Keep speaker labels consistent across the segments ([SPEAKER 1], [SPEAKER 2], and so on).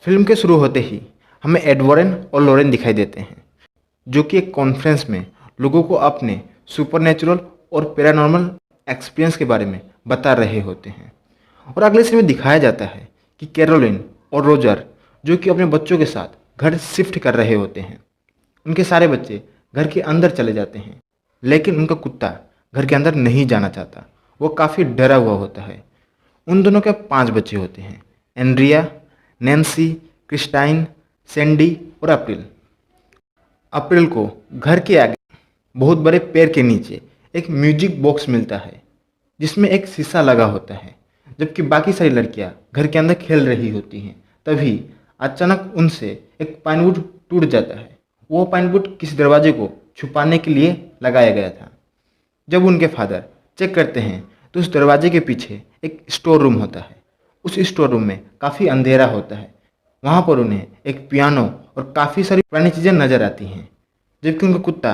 [SPEAKER 1] Film के शुरू होते ही हमें एडवर्डन और लॉरेन दिखाई देते हैं, जो कि एक कॉन्फ्रेंस में लोगों को अपने सुपरनेचुरल और पैरानॉर्मल एक्सपीरियंस के बारे में बता रहे होते हैं। और अगले सीन में दिखाया जाता है कि कैरोलिन और रोजर, जो कि अपने बच्चों के साथ घर शिफ्ट कर रहे होते हैं, उनके सारे बच्चे घर के अंदर चले जाते हैं, लेकिन उनका कुत्ता घर के अंदर नहीं जाना चाहता। वो काफ़ी डरा हुआ होता है। उन दोनों के 5 बच्चे होते हैं, एंड्रिया, नैन्सी, क्रिस्टाइन, सैंडी और अप्रैल। अप्रैल को घर के आगे बहुत बड़े पेड़ के नीचे एक म्यूजिक बॉक्स मिलता है, जिसमें एक शीशा लगा होता है। जबकि बाकी सारी लड़कियां घर के अंदर खेल रही होती हैं, तभी अचानक उनसे एक पाइनवुड टूट जाता है। वो पाइनवुड किसी दरवाजे को छुपाने के लिए लगाया गया था। जब उनके फादर चेक करते हैं तो उस दरवाजे के पीछे एक स्टोर रूम होता है। उस स्टोर रूम में काफ़ी अंधेरा होता है। वहाँ पर उन्हें एक पियानो और काफ़ी सारी पुरानी चीज़ें नज़र आती हैं, जबकि उनका कुत्ता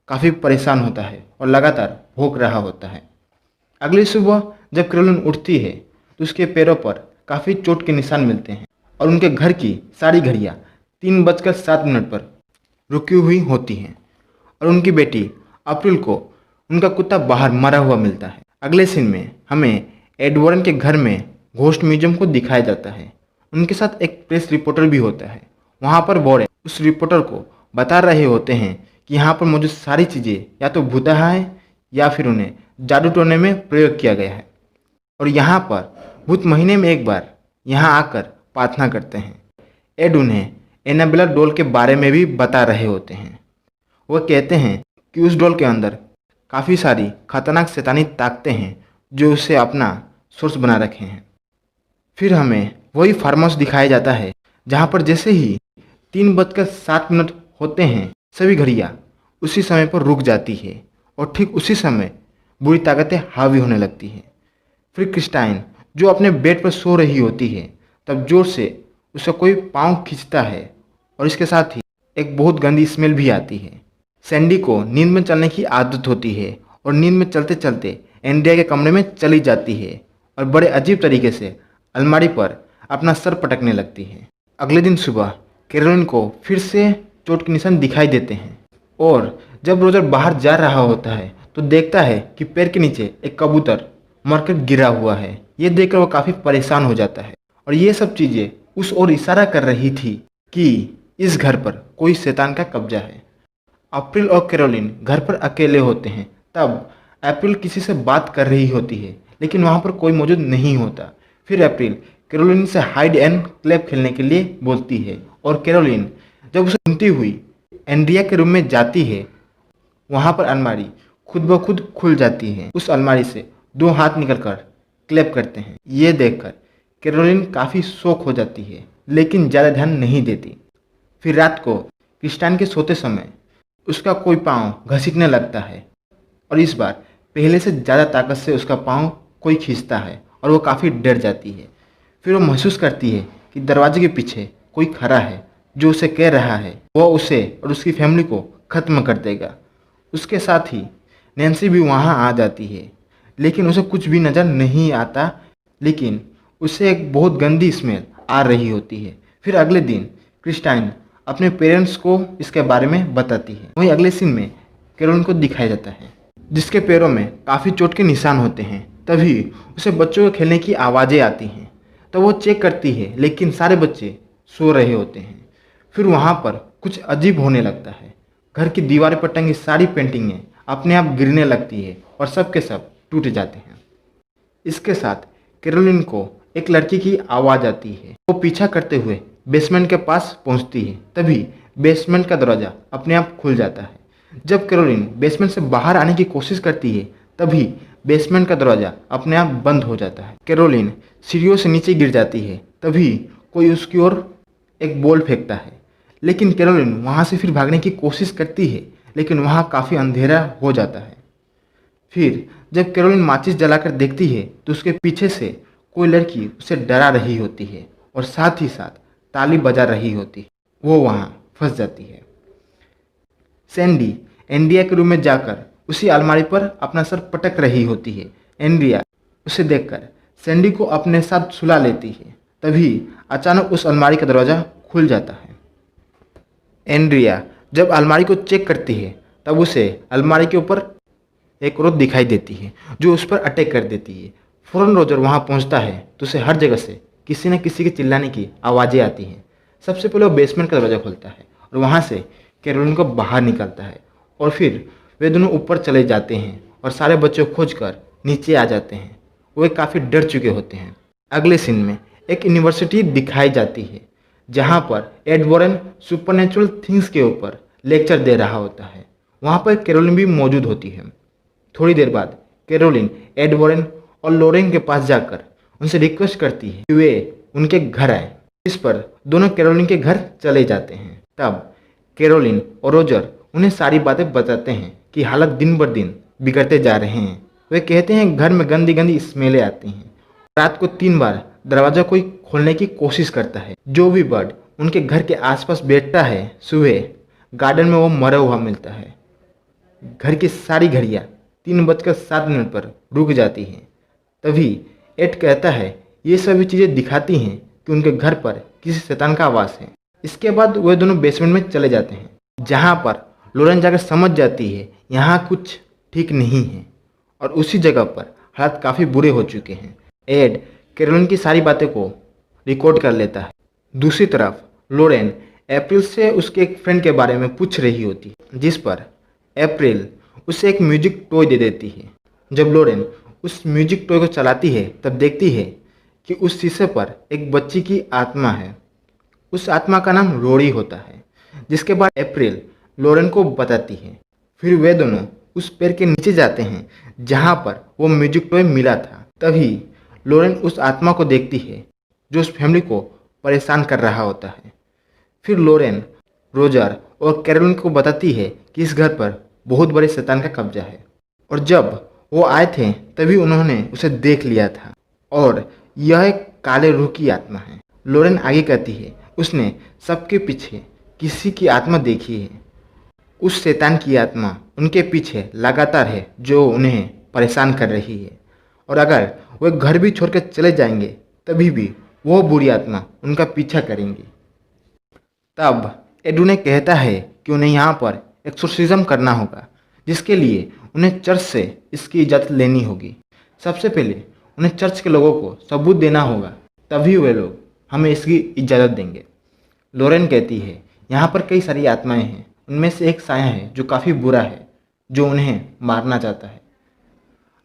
[SPEAKER 1] काफ़ी परेशान होता है और लगातार भौंक रहा होता है। अगली सुबह जब कैरोलिन उठती है तो उसके पैरों पर काफ़ी चोट के निशान मिलते हैं और उनके घर की सारी घड़ियाँ 3:07 पर रुकी हुई होती हैं और उनकी बेटी अप्रैल को उनका कुत्ता बाहर मरा हुआ मिलता है। अगले सीन में हमें एडवर्डन के घर में घोस्ट म्यूजियम को दिखाया जाता है। उनके साथ एक प्रेस रिपोर्टर भी होता है। वहाँ पर वॉरेन उस रिपोर्टर को बता रहे होते हैं कि यहाँ पर मौजूद सारी चीज़ें या तो भूतहा है या फिर उन्हें जादू टोने में प्रयोग किया गया है, और यहाँ पर भूत महीने में एक बार यहाँ आकर प्रार्थना करते हैं। एड उन्हें एनाबेला डॉल के बारे में भी बता रहे होते हैं। वो कहते हैं कि उस डॉल के अंदर काफ़ी सारी खतरनाक शैतानी ताकतें हैं जो उसे अपना सोर्स बना रखे हैं। फिर हमें वही फार्म हाउस दिखाया जाता है जहाँ पर जैसे ही 3:07 होते हैं सभी घड़ियाँ उसी समय पर रुक जाती है और ठीक उसी समय बुरी ताकतें हावी होने लगती हैं। फिर क्रिस्टाइन, जो अपने बेड पर सो रही होती है, तब जोर से उसका कोई पाँव खींचता है और इसके साथ ही एक बहुत गंदी स्मेल भी आती है। सैंडी को नींद में चलने की आदत होती है और नींद में चलते चलते एंड्रिया के कमरे में चली जाती है और बड़े अजीब तरीके से अलमारी पर अपना सर पटकने लगती है। अगले दिन सुबह कैरोलिन को फिर से चोट के निशान दिखाई देते हैं और जब रोजर बाहर जा रहा होता है तो देखता है कि पैर के नीचे एक कबूतर मरकर गिरा हुआ है। ये देखकर वो काफ़ी परेशान हो जाता है और ये सब चीज़ें उस ओर इशारा कर रही थी कि इस घर पर कोई शैतान का कब्जा है। अप्रैल और कैरोलिन घर पर अकेले होते हैं। तब अप्रैल किसी से बात कर रही होती है, लेकिन वहाँ पर कोई मौजूद नहीं होता। फिर अप्रैल कैरोलिन से हाइड एंड क्लैप खेलने के लिए बोलती है और कैरोलिन जब उसे सुनती हुई एंड्रिया के रूम में जाती है, वहाँ पर अलमारी खुद ब खुद खुल जाती है। उस अलमारी से 2 हाथ निकलकर क्लैप करते हैं। ये देखकर कैरोलिन काफ़ी शॉक हो जाती है, लेकिन ज़्यादा ध्यान नहीं देती। फिर रात को क्रिस्टाइन के सोते समय उसका कोई पाँव घसीटने लगता है और इस बार पहले से ज़्यादा ताकत से उसका पाँव कोई खींचता है और वो काफ़ी डर जाती है। फिर वो महसूस करती है कि दरवाजे के पीछे कोई खड़ा है जो उसे कह रहा है वो उसे और उसकी फैमिली को ख़त्म कर देगा। उसके साथ ही नैन्सी भी वहाँ आ जाती है, लेकिन उसे कुछ भी नज़र नहीं आता, लेकिन उसे एक बहुत गंदी स्मेल आ रही होती है। फिर अगले दिन क्रिस्टाइन अपने पेरेंट्स को इसके बारे में बताती है। वहीं अगले सीन में कैरोलिन को दिखाया जाता है, जिसके पैरों में काफ़ी चोट के निशान होते हैं। तभी उसे बच्चों के खेलने की आवाज़ें आती हैं, तो वो चेक करती है, लेकिन सारे बच्चे सो रहे होते हैं। फिर वहाँ पर कुछ अजीब होने लगता है। घर की दीवार पर टंगी सारी पेंटिंगें अपने आप गिरने लगती है और सब के सब टूट जाते हैं। इसके साथ कैरोलिन को एक लड़की की आवाज़ आती है। वो पीछा करते हुए बेसमेंट के पास पहुंचती है। तभी बेसमेंट का दरवाज़ा अपने आप खुल जाता है। जब कैरोलिन बेसमेंट से बाहर आने की कोशिश करती है, तभी बेसमेंट का दरवाज़ा अपने आप बंद हो जाता है। कैरोलिन सीढ़ियों से नीचे गिर जाती है। तभी कोई उसकी ओर एक बॉल फेंकता है, लेकिन कैरोलिन वहाँ से फिर भागने की कोशिश करती है, लेकिन वहाँ काफ़ी अंधेरा हो जाता है। फिर जब कैरोलिन माचिस जलाकर देखती है तो उसके पीछे से कोई लड़की उसे डरा रही होती है और साथ ही साथ ताली बजा रही होती है। वो वहाँ फंस जाती है। सैंडी एंड्रिया के रूम में जाकर उसी अलमारी पर अपना सर पटक रही होती है। एंड्रिया उसे देखकर सैंडी को अपने साथ सुला लेती है। तभी अचानक उस अलमारी का दरवाज़ा खुल जाता है। एंड्रिया जब अलमारी को चेक करती है तब उसे अलमारी के ऊपर एक औरत दिखाई देती है जो उस पर अटैक कर देती है। फ़ौरन रोजर वहाँ पहुँचता है तो उसे हर जगह से किसी न किसी के चिल्लाने की आवाज़ें आती हैं। सबसे पहले वो बेसमेंट का दरवाज़ा खोलता है और वहाँ से कैरोलिन को बाहर निकालता है और फिर वे दोनों ऊपर चले जाते हैं और सारे बच्चों को खोज कर नीचे आ जाते हैं। वे काफ़ी डर चुके होते हैं। अगले सीन में एक यूनिवर्सिटी दिखाई जाती है जहाँ पर एड वॉरेन सुपरनेचुरल थिंग्स के ऊपर लेक्चर दे रहा होता है। वहाँ पर कैरोलिन भी मौजूद होती है। थोड़ी देर बाद कैरोलिन एड वॉरेन और लोरेन के पास जाकर उनसे रिक्वेस्ट करती है कि वे उनके घर आए। इस पर दोनों कैरोलिन के घर चले जाते हैं। तब कैरोलिन और रोजर उन्हें सारी बातें बताते हैं कि हालत दिन ब दिन बिगड़ते जा रहे हैं। वे कहते हैं घर में गंदी गंदी स्मेलें आती हैं। रात को 3 बार दरवाज़ा कोई खोलने की कोशिश करता है। जो भी बर्ड उनके घर के आसपास बैठता है सुबह गार्डन में वो मरा हुआ मिलता है। घर की सारी घड़ियाँ 3:07 पर रुक जाती हैं। तभी एड कहता है ये सभी चीज़ें दिखाती हैं कि उनके घर पर किसी शैतान का आवास है। इसके बाद वे दोनों बेसमेंट में चले जाते हैं जहाँ पर लोरेन जाकर समझ जाती है यहाँ कुछ ठीक नहीं है और उसी जगह पर हालात काफ़ी बुरे हो चुके हैं। एड कैरोलिन की सारी बातें को रिकॉर्ड कर लेता है। दूसरी तरफ लोरेन अप्रैल से उसके एक फ्रेंड के बारे में पूछ रही होती है जिस पर अप्रैल उसे एक म्यूजिक टॉय दे देती है। जब लोरेन उस म्यूजिक टॉय को चलाती है तब देखती है कि उस शीशे पर एक बच्ची की आत्मा है। उस आत्मा का नाम रोरी होता है। जिसके बाद अप्रैल लोरेन को बताती है। फिर वे दोनों उस पेड़ के नीचे जाते हैं जहाँ पर वो म्यूजिक टॉय मिला था। तभी लोरेन उस आत्मा को देखती है जो उस फैमिली को परेशान कर रहा होता है। फिर लोरेन रोजर और कैरोलिन को बताती है कि इस घर पर बहुत बड़े शैतान का कब्जा है और जब वो आए थे तभी उन्होंने उसे देख लिया था और यह एक काले रूह की आत्मा है। लोरेन आगे कहती है उसने सबके पीछे किसी की आत्मा देखी है। उस शैतान की आत्मा उनके पीछे लगातार है जो उन्हें परेशान कर रही है और अगर वे घर भी छोड़कर चले जाएंगे तभी भी वो बुरी आत्मा उनका पीछा करेंगी। तब एड उन्हें कहता है कि उन्हें यहाँ पर एक्सोर्सिज्म करना होगा जिसके लिए उन्हें चर्च से इसकी इजाज़त लेनी होगी। सबसे पहले उन्हें चर्च के लोगों को सबूत देना होगा तभी वे लोग हमें इसकी इजाज़त देंगे। लोरेन कहती है यहाँ पर कई सारी आत्माएं हैं। उनमें से एक साया है जो काफ़ी बुरा है जो उन्हें मारना चाहता है।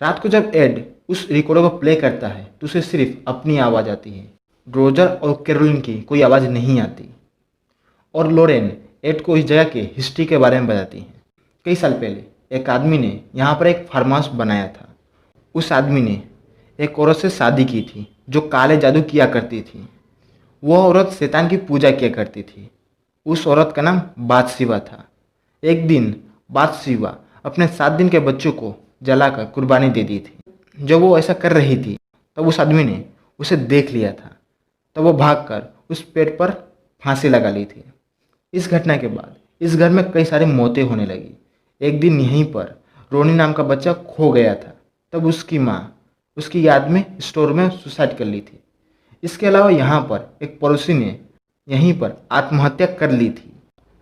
[SPEAKER 1] रात को जब एड उस रिकॉर्डर को प्ले करता है तो उसे सिर्फ अपनी आवाज़ आती है। रोजर और कैरोलिन की कोई आवाज़ नहीं आती और लोरेन एड को इस जगह के हिस्ट्री के बारे में बताती है। कई साल पहले एक आदमी ने यहाँ पर एक फार्म हाउस बनाया था। उस आदमी ने एक औरत से शादी की थी जो काले जादू किया करती थी। वह औरत शैतान की पूजा किया करती थी। उस औरत का नाम बादशिवा था। एक दिन बादशिवा अपने 7 दिन के बच्चों को जलाकर कुर्बानी दे दी थी। जब वो ऐसा कर रही थी तब उस आदमी ने उसे देख लिया था। तब वो भागकर उस पेड़ पर फांसी लगा ली थी। इस घटना के बाद इस घर में कई सारी मौतें होने लगी। एक दिन यहीं पर रोनी नाम का बच्चा खो गया था। तब उसकी माँ उसकी याद में स्टोर में सुसाइड कर ली थी। इसके अलावा यहाँ पर एक पड़ोसी ने यहीं पर आत्महत्या कर ली थी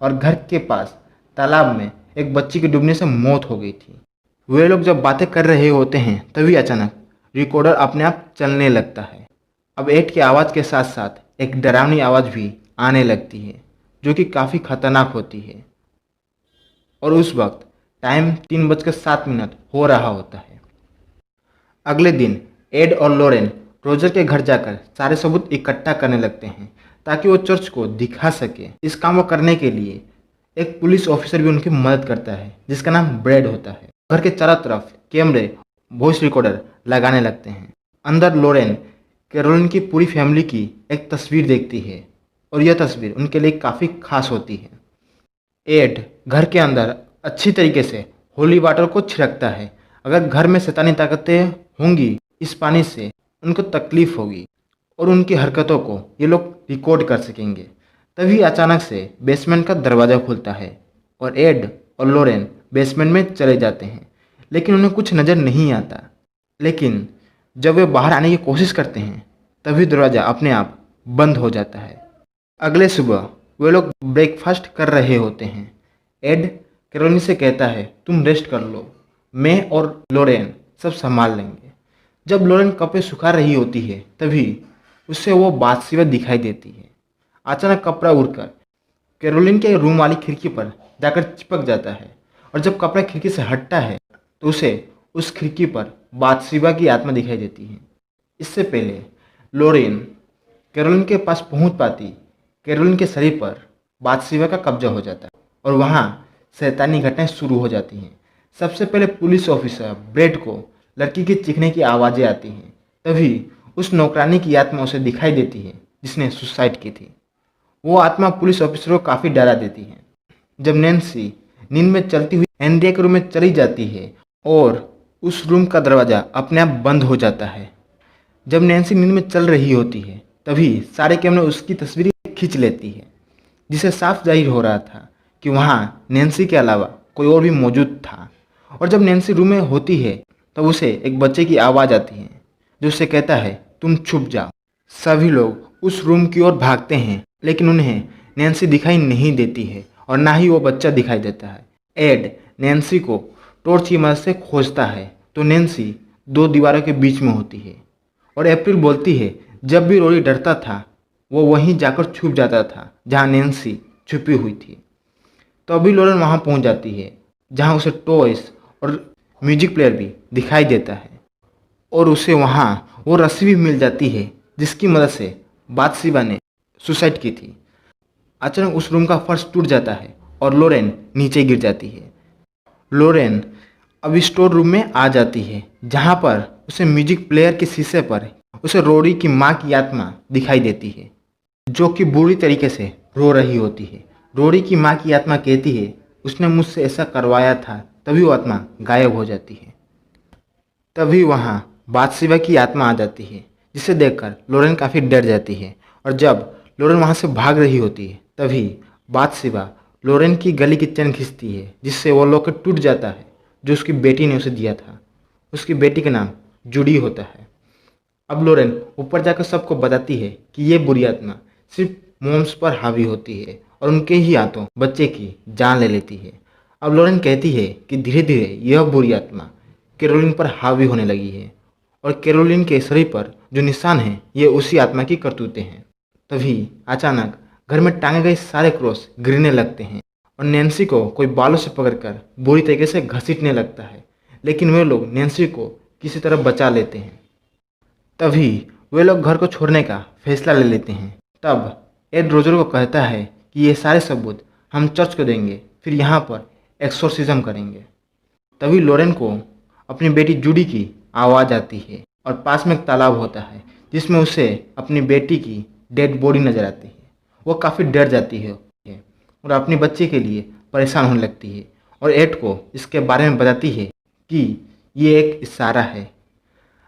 [SPEAKER 1] और घर के पास तालाब में एक बच्ची की डूबने से मौत हो गई थी। वे लोग जब बातें कर रहे होते हैं तभी अचानक रिकॉर्डर अपने आप चलने लगता है। अब एड की आवाज़ के साथ साथ एक डरावनी आवाज़ भी आने लगती है जो कि काफ़ी खतरनाक होती है और उस वक्त टाइम 3:07 हो रहा होता है। अगले दिन एड और लोरेन रोजर के घर जाकर सारे सबूत इकट्ठा करने लगते हैं ताकि वो चर्च को दिखा सके। इस काम को करने के लिए एक पुलिस ऑफिसर भी उनकी मदद करता है जिसका नाम ब्रेड होता है। घर के चारों तरफ कैमरे वॉइस रिकॉर्डर लगाने लगते हैं। अंदर लोरेन कैरोलिन की पूरी फैमिली की एक तस्वीर देखती है और यह तस्वीर उनके लिए काफ़ी खास होती है। एड घर के अंदर अच्छी तरीके से होली वाटर को छिड़कता है। अगर घर में शैतानी ताकतें होंगी इस पानी से उनको तकलीफ होगी और उनकी हरकतों को ये लोग रिकॉर्ड कर सकेंगे। तभी अचानक से बेसमेंट का दरवाज़ा खुलता है और एड और लोरेन बेसमेंट में चले जाते हैं लेकिन उन्हें कुछ नज़र नहीं आता। लेकिन जब वे बाहर आने की कोशिश करते हैं तभी दरवाज़ा अपने आप बंद हो जाता है। अगले सुबह वे लोग ब्रेकफास्ट कर रहे होते हैं। एड कैरोलिन से कहता है, तुम रेस्ट कर लो, मैं और लोरेन सब संभाल लेंगे। जब लोरेन कपड़े सुखा रही होती है तभी उसे वो बातशीवा दिखाई देती है। अचानक कपड़ा उड़कर कैरोलिन के रूम वाली खिड़की पर जाकर चिपक जाता है और जब कपड़ा खिड़की से हटता है तो उसे उस खिड़की पर बातशीवा की आत्मा दिखाई देती है। इससे पहले लोरेन कैरोलिन के पास पहुंच पाती, कैरोलिन के शरीर पर बातशीवा का कब्जा हो जाता है और वहां शैतानी घटनाएं शुरू हो जाती हैं। सबसे पहले पुलिस ऑफिसर ब्रेड को लड़की के चीखने की आवाज़ें आती हैं। तभी उस नौकरानी की आत्मा उसे दिखाई देती है जिसने सुसाइड की थी। वो आत्मा पुलिस ऑफिसर को काफ़ी डरा देती है। जब नैन्सी नींद में चलती हुई एंड्रिया के रूम में चली जाती है और उस रूम का दरवाज़ा अपने आप बंद हो जाता है। जब नैन्सी नींद में चल रही होती है तभी सारे कैमरे उसकी तस्वीरें खींच लेती है, जिससे साफ जाहिर हो रहा था कि वहाँ नैन्सी के अलावा कोई और भी मौजूद था। और जब नैन्सी रूम में होती है तब उसे एक बच्चे की आवाज़ आती है जो उसे कहता है, तुम छुप जाओ। सभी लोग उस रूम की ओर भागते हैं लेकिन उन्हें नैन्सी दिखाई नहीं देती है और ना ही वो बच्चा दिखाई देता है। एड नैन्सी को टॉर्च की मदद से खोजता है तो नैन्सी दो दीवारों के बीच में होती है और अप्रैल बोलती है, जब भी रोरी डरता था वो वहीं जाकर छुप जाता था जहां नैन्सी छुपी हुई थी। तो अभी लोरेन वहां पहुंच जाती है जहां उसे टॉयस और म्यूजिक प्लेयर भी दिखाई देता है और उसे वहां वो रस्सी भी मिल जाती है जिसकी मदद से बातशीवा ने सुसाइड की थी। अचानक उस रूम का फर्श टूट जाता है और लोरेन नीचे गिर जाती है। लोरेन अब स्टोर रूम में आ जाती है जहां पर उसे म्यूजिक प्लेयर के शीशे पर उसे रोरी की माँ की आत्मा दिखाई देती है जो कि बुरी तरीके से रो रही होती है। रोरी की माँ की आत्मा कहती है, उसने मुझसे ऐसा करवाया था। तभी वो आत्मा गायब हो जाती है। तभी वहाँ बातशीवा की आत्मा आ जाती है जिसे देखकर लोरेन काफ़ी डर जाती है और जब लोरेन वहाँ से भाग रही होती है तभी बातशीवा लोरेन की गले की चेन खींचती है जिससे वो लॉकेट टूट जाता है जो उसकी बेटी ने उसे दिया था। उसकी बेटी का नाम जूडी होता है। अब लोरेन ऊपर जाकर सबको बताती है कि ये बुरी आत्मा सिर्फ मोम्स पर हावी होती है और उनके ही हाथों बच्चे की जान ले लेती है। अब लोरेन कहती है कि धीरे धीरे यह बुरी आत्मा कैरोलिन पर हावी होने लगी है और कैरोलिन के शरीर पर जो निशान हैं ये उसी आत्मा की करतूतें हैं। तभी अचानक घर में टांगे गए सारे क्रॉस गिरने लगते हैं और नैन्सी को कोई बालों से पकड़कर बुरी तरीके से घसीटने लगता है, लेकिन वे लोग नैन्सी को किसी तरह बचा लेते हैं। तभी वे लोग घर को छोड़ने का फैसला ले लेते हैं। तब एड रोजर को कहता है कि ये सारे सबूत हम चर्च को देंगे, फिर यहाँ पर एक्सोर्सिज्म करेंगे। तभी लोरेन को अपनी बेटी जूडी की आवाज़ आती है और पास में एक तालाब होता है जिसमें उसे अपनी बेटी की डेड बॉडी नजर आती है। वो काफ़ी डर जाती है और अपने बच्चे के लिए परेशान होने लगती है और एड को इसके बारे में बताती है कि ये एक इशारा है।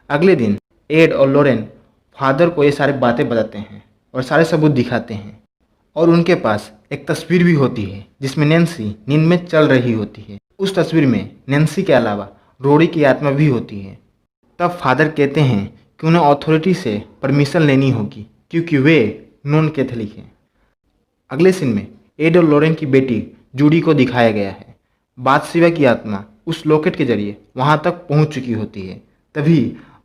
[SPEAKER 1] अगले दिन एड और लोरेन फादर को ये सारी बातें बताते हैं और सारे सबूत दिखाते हैं और उनके पास एक तस्वीर भी होती है जिसमें नैन्सी नींद में चल रही होती है। उस तस्वीर में नैन्सी के अलावा रोरी की आत्मा भी होती है। तब फादर कहते हैं कि उन्हें अथॉरिटी से परमिशन लेनी होगी क्योंकि वे नॉन कैथोलिक हैं। अगले सीन में एड और लोरेन की बेटी जूडी को दिखाया गया है। बातशीवा की आत्मा उस लॉकेट के जरिए वहां तक पहुंच चुकी होती है। तभी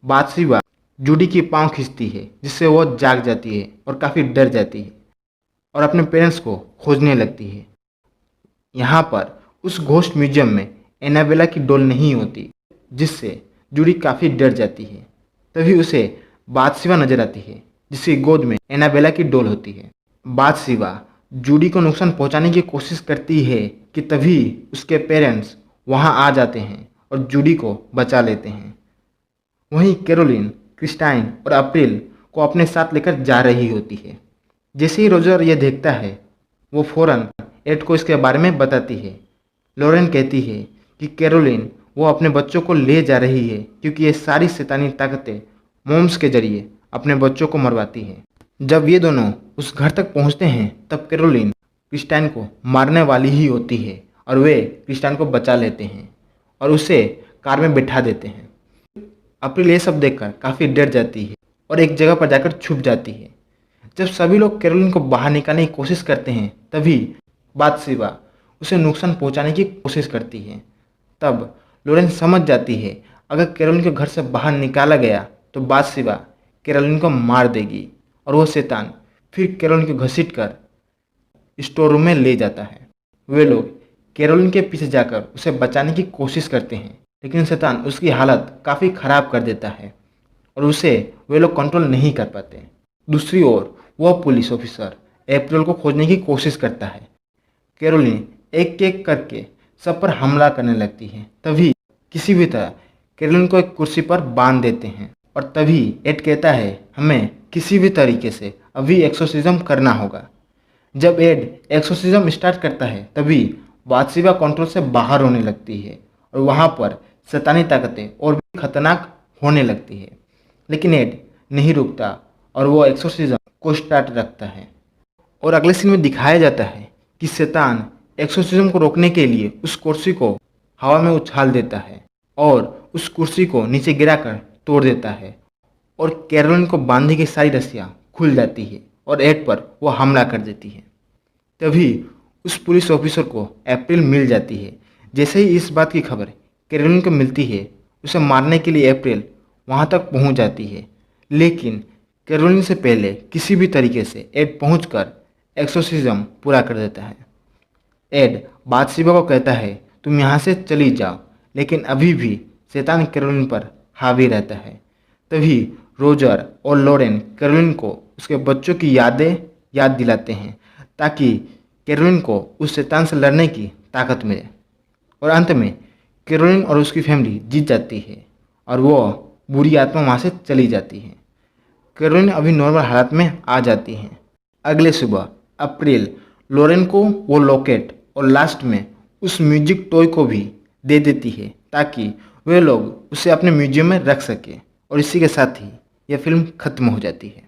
[SPEAKER 1] बातशीवा जूडी की पाँव खींचती है जिससे वो जाग जाती है और काफ़ी डर जाती है और अपने पेरेंट्स को खोजने लगती है। यहाँ पर उस घोस्ट म्यूजियम में एनाबेला की डॉल नहीं होती जिससे जूडी काफ़ी डर जाती है। तभी उसे बातशीवा नजर आती है जिसकी गोद में एनाबेला की डॉल होती है। बातशीवा जूडी को नुकसान पहुंचाने की कोशिश करती है कि तभी उसके पेरेंट्स वहां आ जाते हैं और जूडी को बचा लेते हैं। वहीं कैरोलिन, क्रिस्टाइन और अप्रैल को अपने साथ लेकर जा रही होती है। जैसे ही रोजर यह देखता है वो फौरन एड को इसके बारे में बताती है। लोरेन कहती है कि कैरोलिन वो अपने बच्चों को ले जा रही है क्योंकि ये सारी शैतानी ताकतें मोम्स के जरिए अपने बच्चों को मरवाती है। जब ये दोनों उस घर तक पहुंचते हैं तब कैरोलिन क्रिस्टाइन को मारने वाली ही होती है और वे क्रिस्टाइन को बचा लेते हैं और उसे कार में बिठा देते हैं। अप्रैल ये सब देखकर काफ़ी डर जाती है और एक जगह पर जाकर छुप जाती है। जब सभी लोग कैरोलिन को बाहर निकालने की कोशिश करते हैं तभी बाथशेबा उसे नुकसान पहुंचाने की कोशिश करती है। तब लोरेन समझ जाती है अगर कैरोलिन को घर से बाहर निकाला गया तो बाथशेबा कैरोलिन को मार देगी और वो शैतान फिर कैरोलिन को घसीट कर स्टोर रूम में ले जाता है। वे लोग कैरोलिन के पीछे जाकर उसे बचाने की कोशिश करते हैं, लेकिन शैतान उसकी हालत काफ़ी ख़राब कर देता है और उसे वे लोग कंट्रोल नहीं कर पाते। दूसरी ओर वह पुलिस ऑफिसर अप्रैल को खोजने की कोशिश करता है। कैरोलिन एक एक करके सब पर हमला करने लगती है। तभी किसी भी तरह कैरोलिन को एक कुर्सी पर बांध देते हैं और तभी एड कहता है हमें किसी भी तरीके से अभी एक्सोर्सिज्म करना होगा। जब एड एक्सोर्सिज्म स्टार्ट करता है तभी बाथशेबा कंट्रोल से बाहर होने लगती है और वहाँ पर शैतानी ताकतें और भी खतरनाक होने लगती है, लेकिन एड नहीं रुकता और वो एक्सोर्सिज्म को स्टार्ट रखता है। और अगले सीन में दिखाया जाता है कि शैतान एक्सोर्सिज्म को रोकने के लिए उस कुर्सी को हवा में उछाल देता है और उस कुर्सी को नीचे गिराकर तोड़ देता है और कैरोलिन को बांधने की सारी रस्सियाँ खुल जाती है और एड पर वो हमला कर देती है। तभी उस पुलिस ऑफिसर को अप्रैल मिल जाती है। जैसे ही इस बात की खबर कैरोलिन को मिलती है उसे मारने के लिए अप्रैल वहाँ तक पहुँच जाती है, लेकिन कैरोलिन से पहले किसी भी तरीके से एड पहुंचकर एक्सोर्सिज्म पूरा कर देता है। एड बाथशेबा को कहता है तुम यहाँ से चली जाओ, लेकिन अभी भी शैतान कैरोलिन पर हावी रहता है। तभी रोजर और लोरेन कैरोलिन को उसके बच्चों की याद दिलाते हैं ताकि कैरोलिन को उस शैतान से लड़ने की ताकत मिले। और अंत में कैरोलिन और उसकी फैमिली जीत जाती है और वो बुरी आत्मा वहाँ से चली जाती है। कैरोलिन अभी नॉर्मल हालत में आ जाती हैं। अगले सुबह अप्रैल लोरेन को वो लॉकेट और लास्ट में उस म्यूजिक टॉय को भी दे देती है ताकि वे लोग उसे अपने म्यूजियम में रख सकें। और इसी के साथ ही यह फिल्म खत्म हो जाती है।